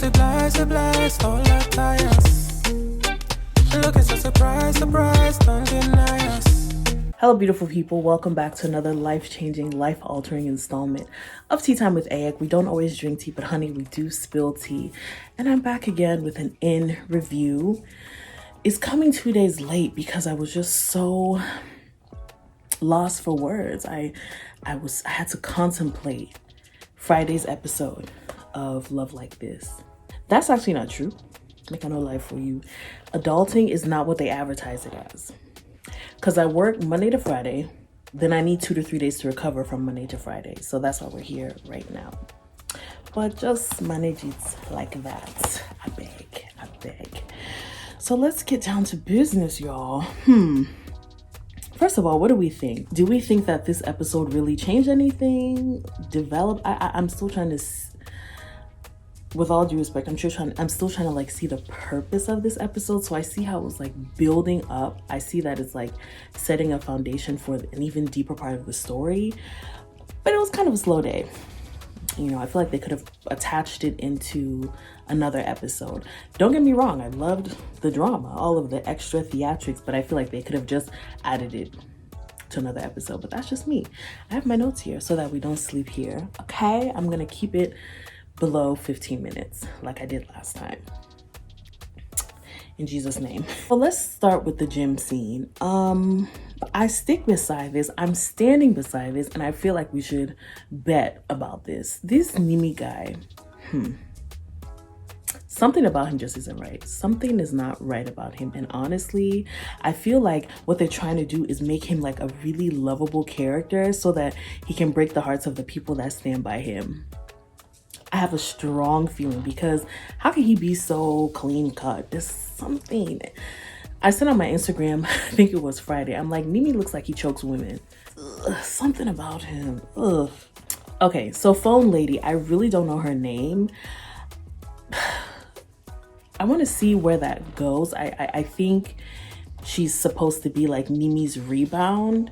a blast, all our tires. Look, it's a surprise, surprise, don't deny us. Hello, beautiful people. Welcome back to another life-changing, life-altering installment of Tea Time with Ayak. We don't always drink tea, but honey, we do spill tea. And I'm back again with an in review. It's coming 2 days late because I was just so lost for words. I had to contemplate Friday's episode of Love Like This. That's actually not true. Make no lie for you. Adulting is not what they advertise it as. Because I work Monday to Friday, then I need 2 to 3 days to recover from Monday to Friday. So that's why we're here right now. But just manage it like that. I beg. So let's get down to business, y'all. First of all, what do we think? Do we think that this episode really changed anything? Developed? I'm still trying to, with all due respect, I'm still trying to like see the purpose of this episode. So I see how it was like building up. I see that it's like setting a foundation for an even deeper part of the story. But it was kind of a slow day. You know, I feel like they could have attached it into another episode. Don't get me wrong, I loved the drama, all of the extra theatrics, but I feel like they could have just added it to another episode. But that's just me. I have my notes here so that we don't sleep here. Okay, I'm gonna keep it below 15 minutes like I did last time. In Jesus' name. Well, let's start with the gym scene. I stick beside this. I'm standing beside this, and I feel like we should bet about this. This Nimi guy, something about him just isn't right. Something is not right about him. And honestly, I feel like what they're trying to do is make him like a really lovable character so that he can break the hearts of the people that stand by him. I have a strong feeling because how can he be so clean cut? There's something. I said on my Instagram, I think it was Friday, I'm like, Nimi looks like he chokes women. Something about him. Ugh. Okay, so phone lady, I really don't know her name. I want to see where that goes. I think she's supposed to be like Nimi's rebound,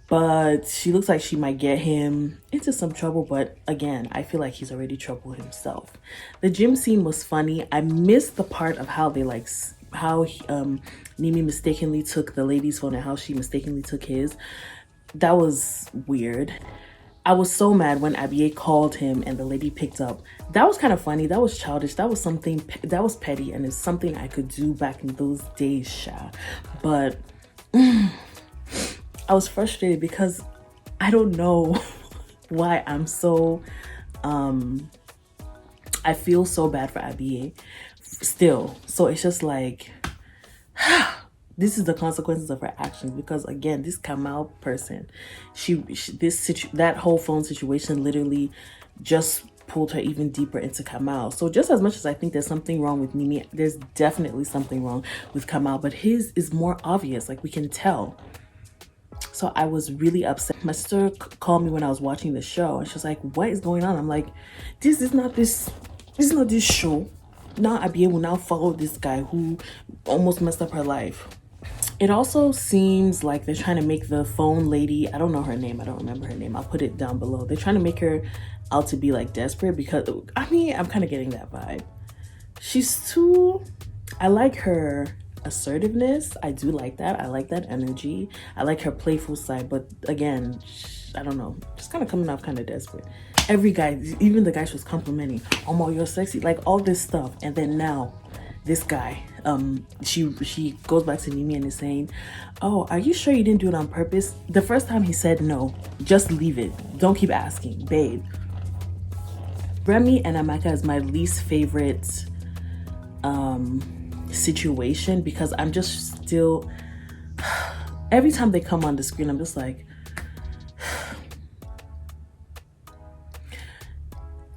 but she looks like she might get him into some trouble. But again, I feel like he's already trouble himself. The gym scene was funny. I missed the part of how they like Nimi mistakenly took the lady's phone and how she mistakenly took his. That was weird. I was so mad when Abie called him and the lady picked up. That was kind of funny. That was childish. That was something that was petty, and it's something I could do back in those days, Sha. But I was frustrated because I don't know why I'm so I feel so bad for Abie still. So it's just like this is the consequences of her actions, because again, this Kamal person, that whole phone situation literally just pulled her even deeper into Kamal. So just as much as I think there's something wrong with Nimi, there's definitely something wrong with Kamal, but his is more obvious, like we can tell. So I was really upset. My sister called me when I was watching the show and she was like, what is going on? I'm like, this is not this show. Now Abie will now follow this guy who almost messed up her life. It also seems like they're trying to make the phone lady, I don't know her name, I don't remember her name, I'll put it down below. They're trying to make her out to be like desperate, because I mean, I'm kind of getting that vibe. I like her assertiveness. I do like that. I like that energy. I like her playful side, but again, I don't know, just kind of coming off kind of desperate. Every guy, even the guy she was complimenting, oh, you're sexy, like all this stuff. And then now this guy, she goes back to Nimi and is saying, oh, are you sure you didn't do it on purpose? The first time he said no, just leave it, don't keep asking, babe. Remy and Amaka is my least favorite situation, because I'm just still, every time they come on the screen, I'm just like,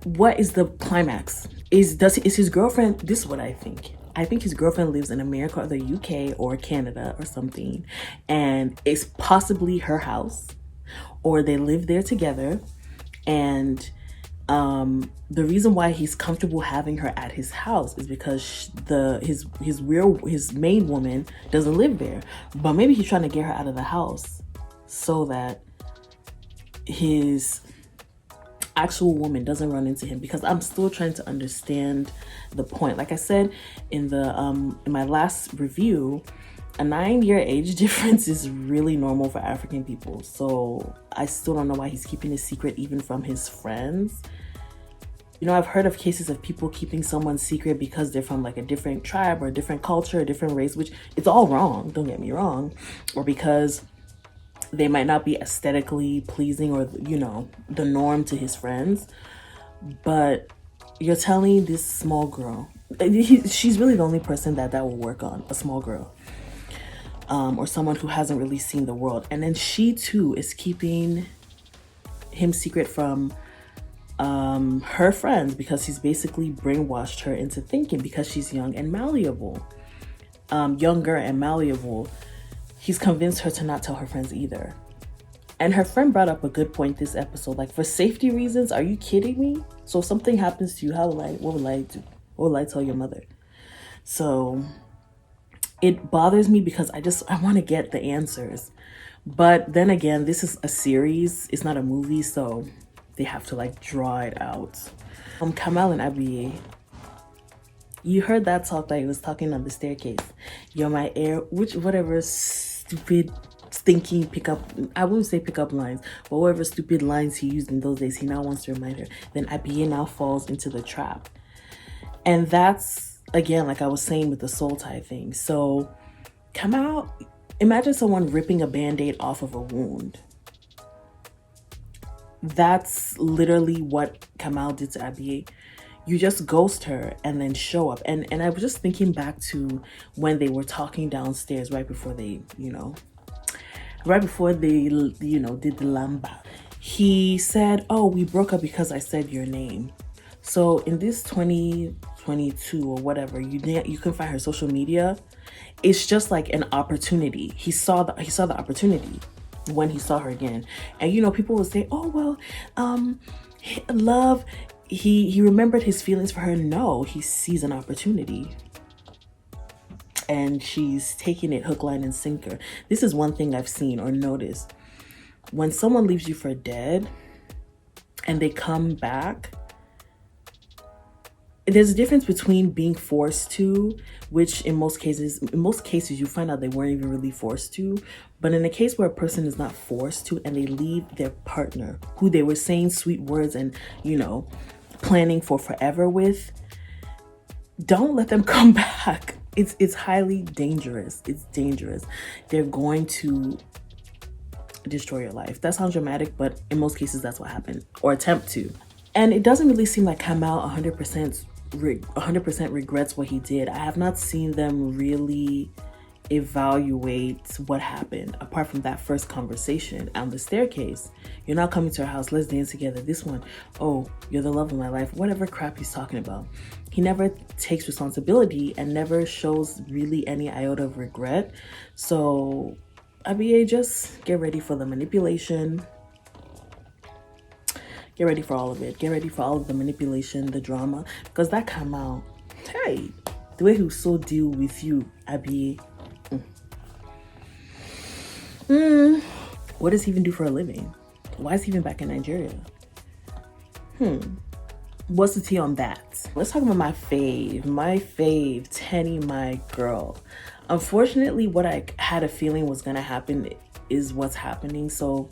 what is the climax? Is his girlfriend, this is what I think his girlfriend lives in America or the UK or Canada or something, and it's possibly her house, or they live there together, and the reason why he's comfortable having her at his house is because his main woman doesn't live there. But maybe he's trying to get her out of the house so that his actual woman doesn't run into him, because I'm still trying to understand the point. Like I said in the in my last review, a 9-year age difference is really normal for African people. So I still don't know why he's keeping a secret even from his friends. You know, I've heard of cases of people keeping someone's secret because they're from like a different tribe or a different culture, a different race, which it's all wrong, don't get me wrong, or because they might not be aesthetically pleasing or, you know, the norm to his friends. But you're telling this small girl, she's really the only person that will work on, a small girl, or someone who hasn't really seen the world. And then she too is keeping him secret from her friends, because he's basically brainwashed her into thinking, because she's young and malleable, younger and malleable, he's convinced her to not tell her friends either. And her friend brought up a good point this episode, like, for safety reasons, are you kidding me? So if something happens to you, what will I do? What will I tell your mother? So it bothers me because I want to get the answers. But then again, this is a series, it's not a movie, so they have to like draw it out. Kamal and Abiye, you heard that talk that he was talking on the staircase. You're my air, whatever stupid stinking pickup, I wouldn't say pickup lines, but whatever stupid lines he used in those days, he now wants to remind her. Then Abiye now falls into the trap. And that's, again, like I was saying with the soul tie thing. So Kamal, imagine someone ripping a band-aid off of a wound. That's literally what Kamal did to Abiye. You just ghost her and then show up. And I was just thinking back to when they were talking downstairs right before they, you know, did the lamba. He said, oh, we broke up because I said your name. So in this 2022 or whatever, you can find her social media. It's just like an opportunity. He saw the opportunity when he saw her again. And you know, people will say, oh well, love, he remembered his feelings for her. No, he sees an opportunity and she's taking it hook, line, and sinker. This is one thing I've seen or noticed. When someone leaves you for dead and they come back, there's a difference between being forced to, which in most cases you find out they weren't even really forced to. But in a case where a person is not forced to and they leave their partner who they were saying sweet words and, you know, planning for forever with, don't let them come back. It's highly dangerous. It's dangerous. They're going to destroy your life. That sounds dramatic, but in most cases that's what happened, or attempt to. And it doesn't really seem like Kamal 100% regrets what he did. I have not seen them really evaluate what happened apart from that first conversation on the staircase. You're not coming to our house, let's dance together. This one, oh, you're the love of my life, whatever crap he's talking about. He never takes responsibility and never shows really any iota of regret. So Abiye, just get ready for the manipulation. Get ready for all of it. Get ready for all of the manipulation, the drama, because that come out. Hey, the way he was so deal with you, Abiye. What does he even do for a living? Why is he even back in Nigeria? What's the tea on that? Let's talk about my fave, Tenny, my girl. Unfortunately, what I had a feeling was gonna happen is what's happening. So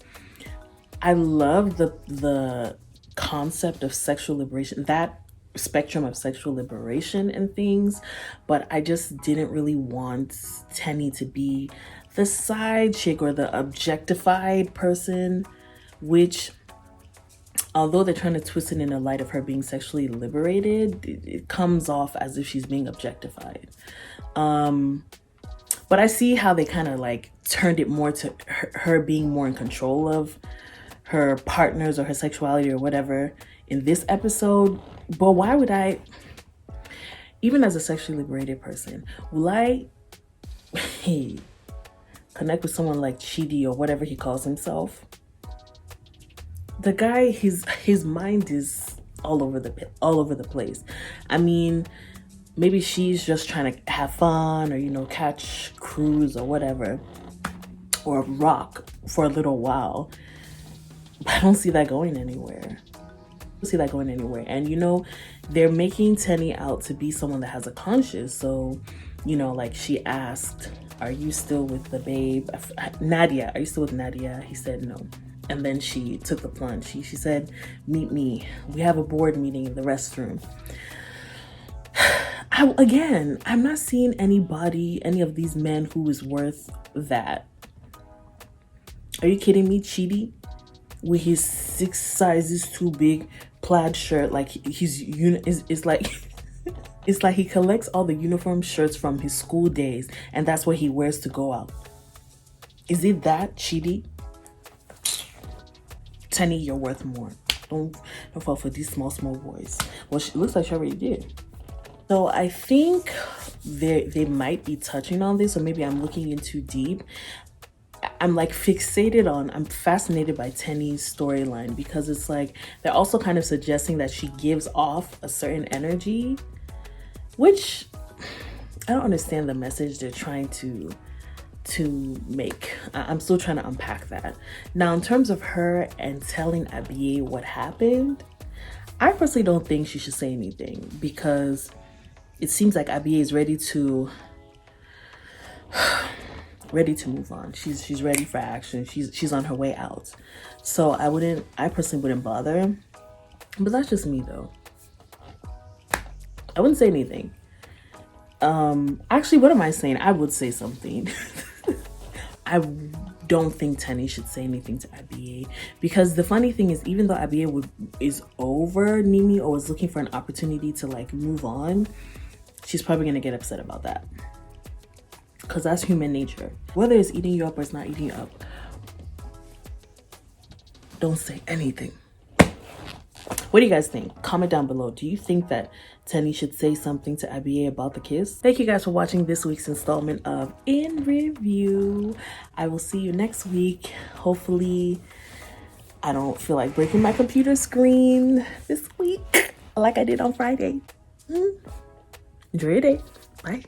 I love the concept of sexual liberation, that spectrum of sexual liberation and things, but I just didn't really want Tenny to be the side chick or the objectified person, which, although they're trying to twist it in the light of her being sexually liberated, it comes off as if she's being objectified. But I see how they kind of like turned it more to her being more in control of her partners or her sexuality or whatever in this episode. But why would I, even as a sexually liberated person, will I connect with someone like Chidi or whatever he calls himself? The guy, his mind is all over the place. I mean, maybe she's just trying to have fun or, you know, catch cruise or whatever, or rock for a little while. I don't see that going anywhere. see that going anywhere. And you know, they're making Tenny out to be someone that has a conscience. So, you know, like she asked, are you still with the babe? Nadia, are you still with Nadia? He said no. And then she took the plunge. She said, meet me. We have a board meeting in the restroom. I'm not seeing any of these men who is worth that. Are you kidding me? Chidi with his 6 sizes too big plaid shirt, like is like it's like he collects all the uniform shirts from his school days and that's what he wears to go out. Is it that, Chidi? Tenny, you're worth more. Don't fall for these small boys. Well, it looks like she already did. So I think they might be touching on this, or maybe I'm looking in too deep. I'm like I'm fascinated by Tenny's storyline because it's like they're also kind of suggesting that she gives off a certain energy, which I don't understand the message they're trying to make. I'm still trying to unpack that. Now, in terms of her and telling Abie what happened, I personally don't think she should say anything because it seems like Abie is ready to move on. She's ready for action. She's on her way out. So I personally wouldn't bother. But that's just me though. I wouldn't say anything. Actually, what am I saying? I would say something. I don't think Tenny should say anything to Abie because the funny thing is, even though Abie is over Nimi or was looking for an opportunity to like move on, she's probably gonna get upset about that because that's human nature. Whether it's eating you up or it's not eating you up, don't say anything. What do you guys think? Comment down below. Do you think that Tenny should say something to Abie about the kiss? Thank you guys for watching this week's installment of In Review. I will see you next week. Hopefully, I don't feel like breaking my computer screen this week like I did on Friday. Enjoy your day. Bye.